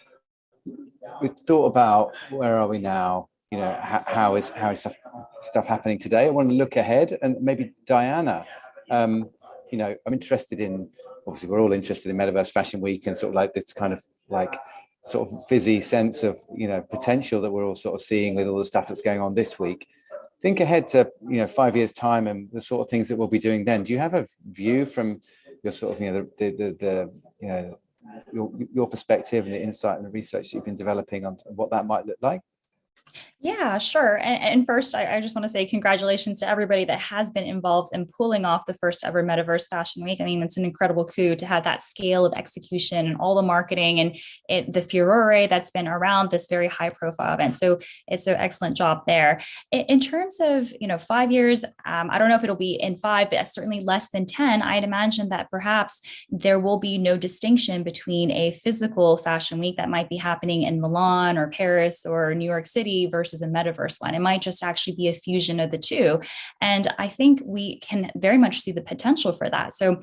Speaker 1: we've thought about where are we now, how is stuff happening today. I want to look ahead, and maybe Diana, I'm interested in, obviously we're all interested in Metaverse Fashion Week and sort of like this kind of like sort of fizzy sense of potential that we're all sort of seeing with all the stuff that's going on this week. Think ahead to 5 years time and the sort of things that we'll be doing then. Do you have a view from your sort of your perspective and the insight and the research you've been developing on what that might look like?
Speaker 2: Yeah, sure. And first, I just want to say congratulations to everybody that has been involved in pulling off the first ever Metaverse Fashion Week. I mean, it's an incredible coup to have that scale of execution and all the marketing and the furore that's been around this very high profile event. So it's an excellent job there. In terms of, 5 years, I don't know if it'll be in 5, but certainly less than 10. I'd imagine that perhaps there will be no distinction between a physical fashion week that might be happening in Milan or Paris or New York City reality versus a metaverse one. It might just actually be a fusion of the two. And I think we can very much see the potential for that. So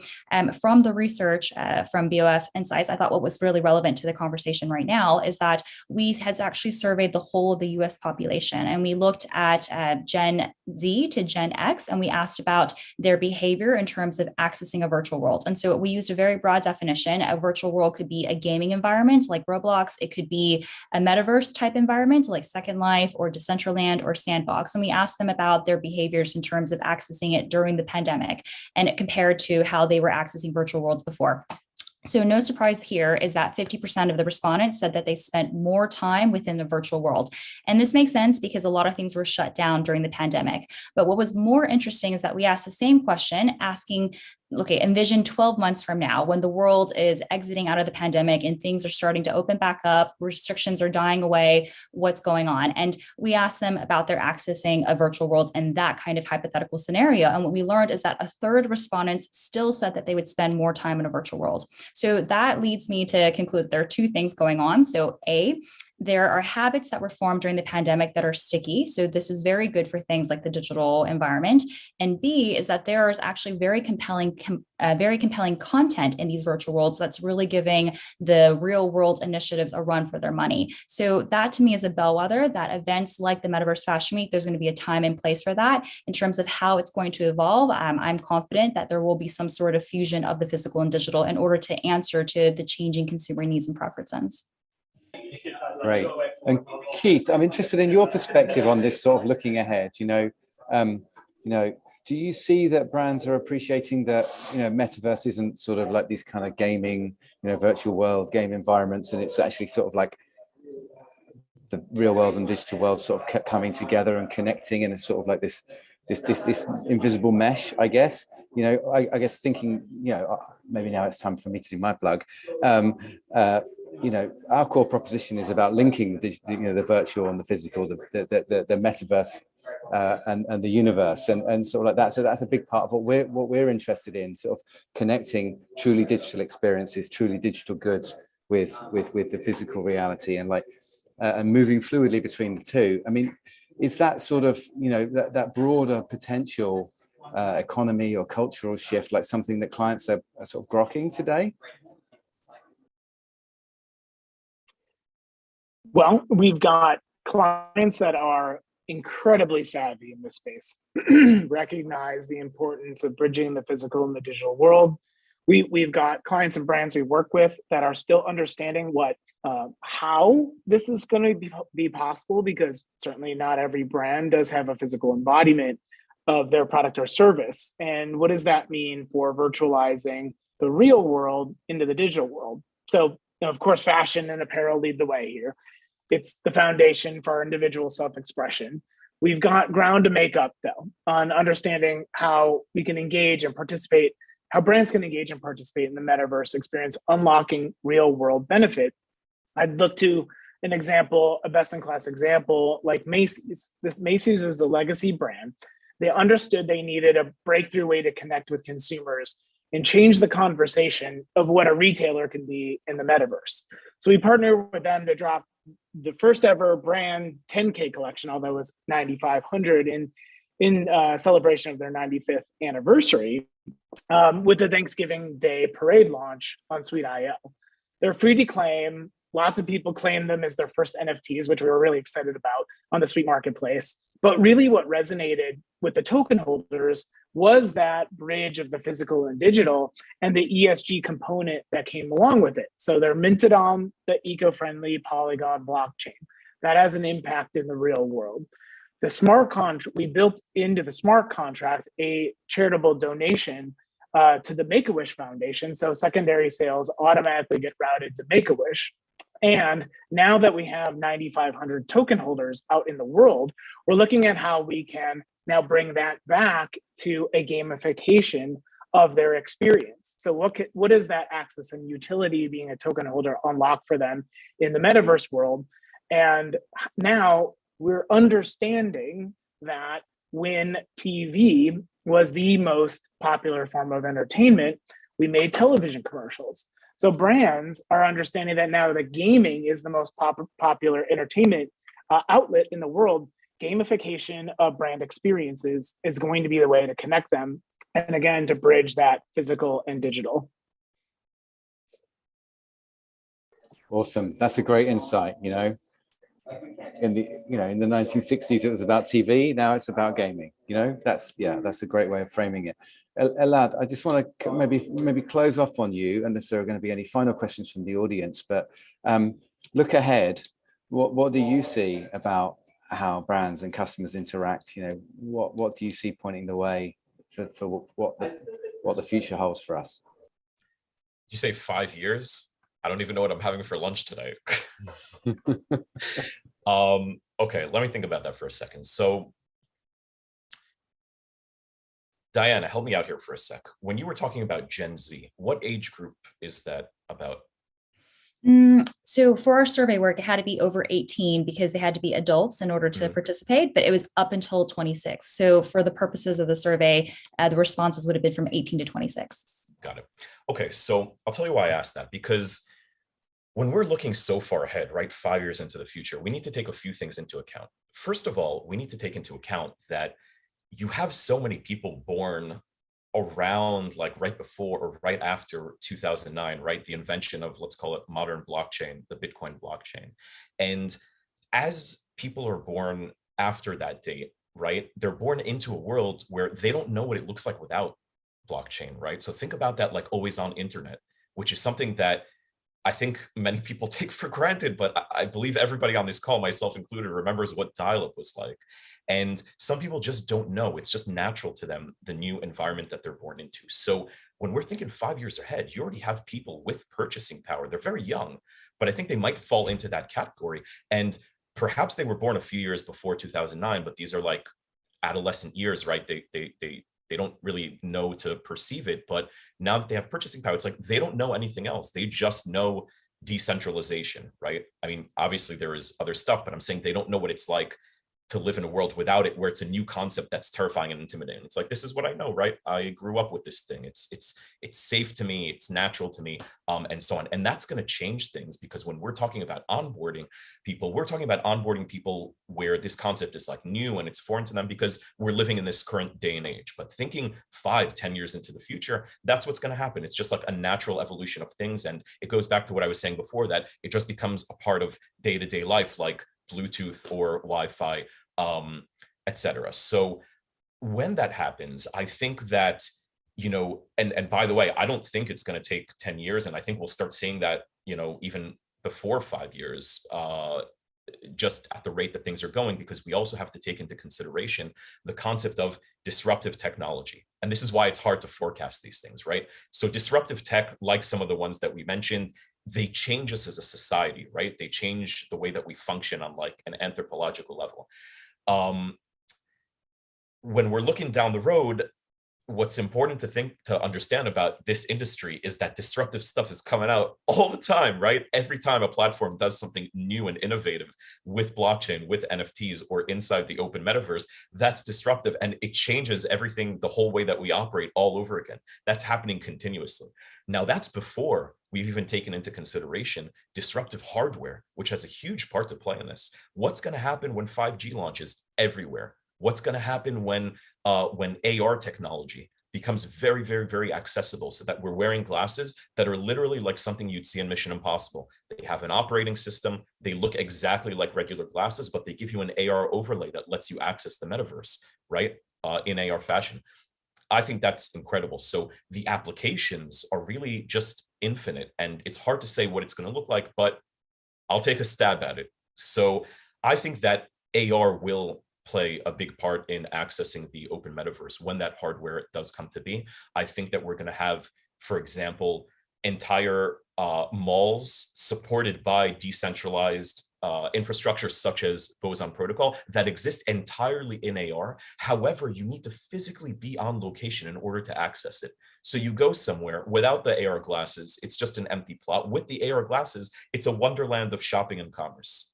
Speaker 2: from the research from BOF Insights, I thought what was really relevant to the conversation right now is that we had actually surveyed the whole of the US population, and we looked at Gen Z to Gen X, and we asked about their behavior in terms of accessing a virtual world. And so we used a very broad definition. A virtual world could be a gaming environment like Roblox. It could be a metaverse type environment like Second Life or Decentraland or Sandbox. And we asked them about their behaviors in terms of accessing it during the pandemic, and it compared to how they were accessing virtual worlds before. So no surprise here is that 50% of the respondents said that they spent more time within the virtual world. And this makes sense because a lot of things were shut down during the pandemic. But what was more interesting is that we asked the same question, asking, okay, envision 12 months from now when the world is exiting out of the pandemic and things are starting to open back up, restrictions are dying away, what's going on? And we asked them about their accessing of virtual worlds in that kind of hypothetical scenario. And what we learned is that a third of respondents still said that they would spend more time in a virtual world. So that leads me to conclude there are two things going on. So A, there are habits that were formed during the pandemic that are sticky. So this is very good for things like the digital environment. And B is that there is actually very compelling content in these virtual worlds that's really giving the real world initiatives a run for their money. So that to me is a bellwether that events like the Metaverse Fashion Week, there's going to be a time and place for that. In terms of how it's going to evolve, I'm confident that there will be some sort of fusion of the physical and digital in order to answer to the changing consumer needs and preferences.
Speaker 1: Great. And Keith, I'm interested in your perspective on this sort of looking ahead. Do you see that brands are appreciating that, Metaverse isn't sort of like these kind of gaming, virtual world game environments, and it's actually sort of like the real world and digital world sort of coming together and connecting, and it's sort of like this invisible mesh, I guess. I guess thinking, maybe now it's time for me to do my plug. Our core proposition is about linking the virtual and the physical, the metaverse and the universe, and sort of like that. So that's a big part of what we're interested in, sort of connecting truly digital experiences, truly digital goods with the physical reality, and and moving fluidly between the two. I mean, is that sort of that broader potential economy or cultural shift like something that clients are sort of grokking today?
Speaker 3: Well, we've got clients that are incredibly savvy in this space, recognize the importance of bridging the physical and the digital world. We've got clients and brands we work with that are still understanding how this is going to be possible, because certainly not every brand does have a physical embodiment of their product or service. And what does that mean for virtualizing the real world into the digital world? So, of course, fashion and apparel lead the way here. It's the foundation for our individual self-expression. We've got ground to make up, though, on understanding how we can engage and participate, how brands can engage and participate in the metaverse experience, unlocking real world benefit. I'd look to an example, a best-in-class example, like Macy's. Macy's is a legacy brand. They understood they needed a breakthrough way to connect with consumers and change the conversation of what a retailer can be in the metaverse. So we partnered with them to drop the first ever brand 10K collection, although it was 9,500 in celebration of their 95th anniversary, with the Thanksgiving Day parade launch on Suite.io. They're free to claim. Lots of people claim them as their first NFTs, which we were really excited about on the Suite Marketplace. But really what resonated with the token holders was that bridge of the physical and digital and the ESG component that came along with it. So they're minted on the eco-friendly Polygon blockchain. That has an impact in the real world. The smart contract, we built into the smart contract a charitable donation to the Make-A-Wish Foundation. So secondary sales automatically get routed to Make-A-Wish. And now that we have 9,500 token holders out in the world, we're looking at how we can now bring that back to a gamification of their experience. So what is that access and utility being a token holder unlock for them in the metaverse world? And now we're understanding that when TV was the most popular form of entertainment, we made television commercials. So brands are understanding that now that gaming is the most popular entertainment outlet in the world, gamification of brand experiences is going to be the way to connect them. And again, to bridge that physical and digital.
Speaker 1: Awesome. That's a great insight. In the 1960s, it was about TV. Now it's about gaming. That's a great way of framing it. Elad, I just want to maybe close off on you, unless there are going to be any final questions from the audience. But look ahead. What do you see about how brands and customers interact? What do you see pointing the way for what the future holds for us?
Speaker 5: You say 5 years? I don't even know what I'm having for lunch today. Okay, let me think about that for a second. So, Diane, help me out here for a sec. When you were talking about Gen Z, what age group is that about?
Speaker 2: So for our survey work, it had to be over 18 because they had to be adults in order to participate, but it was up until 26. So for the purposes of the survey, the responses would have been from 18 to 26.
Speaker 5: Got it. Okay, so I'll tell you why I asked that, because when we're looking so far ahead, right, 5 years into the future, we need to take a few things into account. First of all, we need to take into account that you have so many people born around like right before or right after 2009, right? The invention of, let's call it modern blockchain, the Bitcoin blockchain. And as people are born after that date, right, they're born into a world where they don't know what it looks like without blockchain, right? So think about that like always on internet, which is something that I think many people take for granted, but I believe everybody on this call, myself included, remembers what dial-up was like. And some people just don't know. It's just natural to them, the new environment that they're born into. So when we're thinking 5 years ahead, you already have people with purchasing power. They're very young, but I think they might fall into that category. And perhaps they were born a few years before 2009, but these are like adolescent years, right? They don't really know to perceive it, but now that they have purchasing power, it's like they don't know anything else. They just know decentralization, right? I mean, obviously there is other stuff, but I'm saying they don't know what it's like to live in a world without it, where it's a new concept that's terrifying and intimidating. It's like, this is what I know, right? I grew up with this thing. It's safe to me, it's natural to me, and so on. And that's going to change things, because when we're talking about onboarding people, we're talking about onboarding people where this concept is like new and it's foreign to them, because we're living in this current day and age. But thinking 5-10 years into the future, that's what's going to happen. It's just like a natural evolution of things. And it goes back to what I was saying before, that it just becomes a part of day-to-day life, like Bluetooth or Wi-Fi, etc. So when that happens, I think that, and by the way, I don't think it's going to take 10 years. And I think we'll start seeing that, even before 5 years, just at the rate that things are going, because we also have to take into consideration the concept of disruptive technology. And this is why it's hard to forecast these things, right? So disruptive tech, like some of the ones that we mentioned, they change us as a society, right? They change the way that we function on like an anthropological level. When we're looking down the road, what's important to understand about this industry is that disruptive stuff is coming out all the time, right? Every time a platform does something new and innovative with blockchain, with NFTs, or inside the open metaverse, that's disruptive, and it changes everything, the whole way that we operate all over again. That's happening continuously. Now, that's before we've even taken into consideration disruptive hardware, which has a huge part to play in this. What's going to happen when 5G launches everywhere? What's going to happen when AR technology becomes very, very, very accessible, so that we're wearing glasses that are literally like something you'd see in Mission Impossible? They have an operating system. They look exactly like regular glasses, but they give you an AR overlay that lets you access the metaverse, right? In AR fashion. I think that's incredible. So the applications are really just infinite, and it's hard to say what it's going to look like, but I'll take a stab at it. So I think that AR will play a big part in accessing the open metaverse when that hardware does come to be. I think that we're going to have, for example, entire malls supported by decentralized infrastructure such as Boson Protocol that exist entirely in AR. However, you need to physically be on location in order to access it. So you go somewhere without the AR glasses, it's just an empty plot. With the AR glasses, it's a wonderland of shopping and commerce.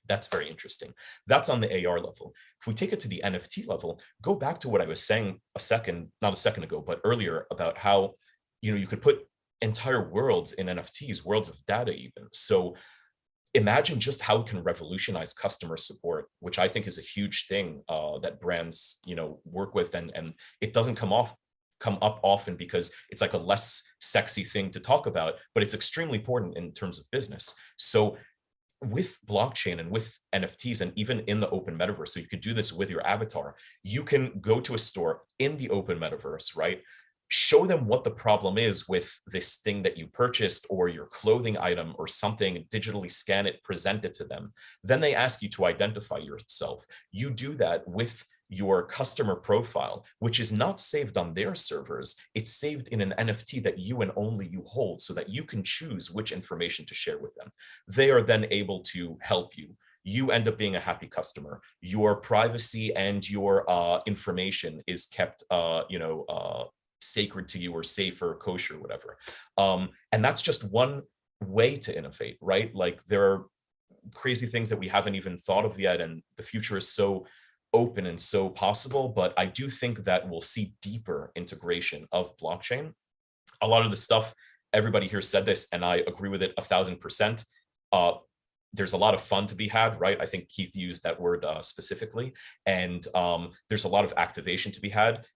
Speaker 5: That's very interesting. That's on the AR level. If we take it to the NFT level, go back to what I was saying not a second ago, but earlier, about how, you could put entire worlds in NFTs, worlds of data even. So imagine just how it can revolutionize customer support, which I think is a huge thing that brands, work with, and it doesn't come up often because it's like a less sexy thing to talk about, but it's extremely important in terms of business. So with blockchain and with NFTs, and even in the open metaverse, so you could do this with your avatar, you can go to a store in the open metaverse, right? Show them what the problem is with this thing that you purchased or your clothing item or something, digitally scan it, present it to them. Then they ask you to identify yourself. You do that with your customer profile, which is not saved on their servers. It's saved in an NFT that you and only you hold, so that you can choose which information to share with them. They are then able to help you. You end up being a happy customer. Your privacy and your information is kept, sacred to you, or safe, or kosher, whatever. And that's just one way to innovate, right? Like, there are crazy things that we haven't even thought of yet, and the future is so open and so possible. But I do think that we'll see deeper integration of blockchain. A lot of the stuff, everybody here said this, and I agree with it 1000%. There's a lot of fun to be had, right? I think Keith used that word specifically. And there's a lot of activation to be had.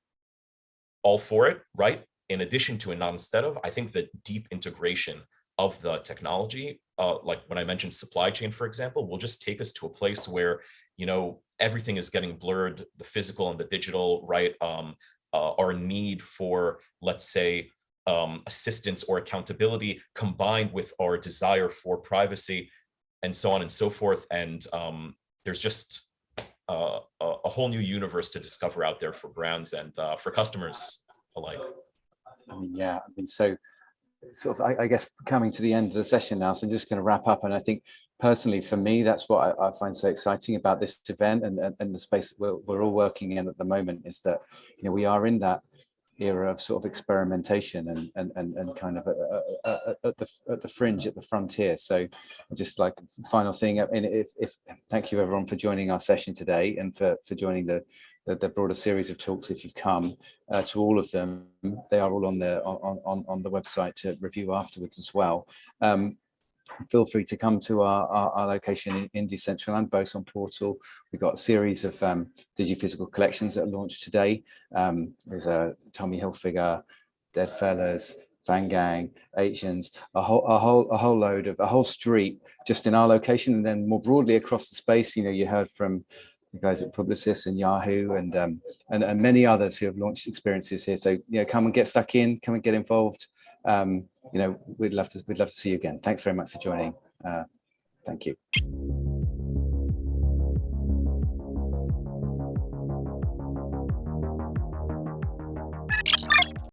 Speaker 5: All for it, right? In addition to and not instead of, I think that deep integration of the technology, like when I mentioned supply chain, for example, will just take us to a place where, everything is getting blurred, the physical and the digital, right? Our need for, let's say, assistance or accountability, combined with our desire for privacy, and so on and so forth. And there's just a whole new universe to discover out there for brands and for customers alike.
Speaker 1: So sort of, I guess, coming to the end of the session now, so I'm just going to wrap up. And I think personally, for me, that's what I find so exciting about this event and the space that we're all working in at the moment, is that, we are in that era of sort of experimentation and kind of at the fringe, at the frontier. So just like final thing, and if thank you everyone for joining our session today, and for joining the broader series of talks. If you've come to all of them, they are all on the website to review afterwards as well. Feel free to come to our location in Decentraland, Boson Portal. We've got a series of digiphysical collections that are launched today. There's Tommy Hilfiger, Deadfellas, Van Gang, Asians, a whole load of a whole street just in our location, and then more broadly across the space. You heard from the guys at Publicis and Yahoo and many others who have launched experiences here. So come and get stuck in, come and get involved. We'd love to see you again. Thanks very much for joining. Thank you.